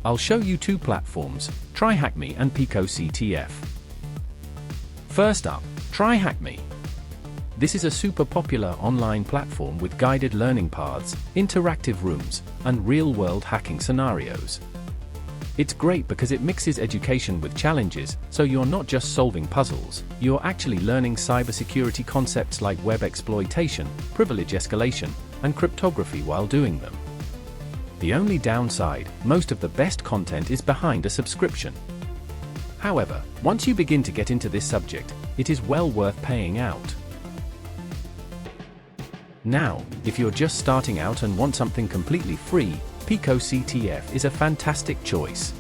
I'll show you two platforms, TryHackMe and PicoCTF. First up, TryHackMe. This is a super popular online platform with guided learning paths, interactive rooms, and real-world hacking scenarios. It's great because it mixes education with challenges, so you're not just solving puzzles, you're actually learning cybersecurity concepts like web exploitation, privilege escalation, and cryptography while doing them. The only downside, most of the best content is behind a subscription. However, once you begin to get into this subject, it is well worth paying out. Now, if you're just starting out and want something completely free, PicoCTF is a fantastic choice.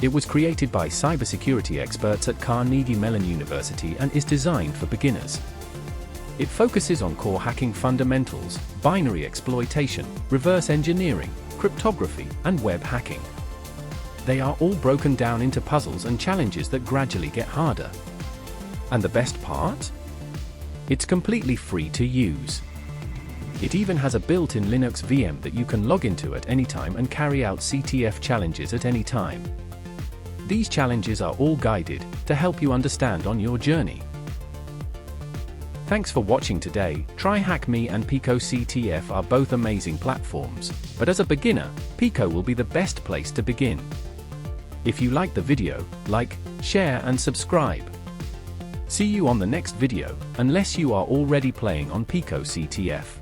It was created by cybersecurity experts at Carnegie Mellon University and is designed for beginners. It focuses on core hacking fundamentals, binary exploitation, reverse engineering, cryptography, and web hacking. They are all broken down into puzzles and challenges that gradually get harder. And the best part? It's completely free to use. It even has a built-in Linux VM that you can log into at any time and carry out CTF challenges at any time. These challenges are all guided to help you understand on your journey. Thanks for watching today. TryHackMe and PicoCTF are both amazing platforms, but as a beginner, Pico will be the best place to begin. If you liked the video, like, share and subscribe. See you on the next video, unless you are already playing on PicoCTF.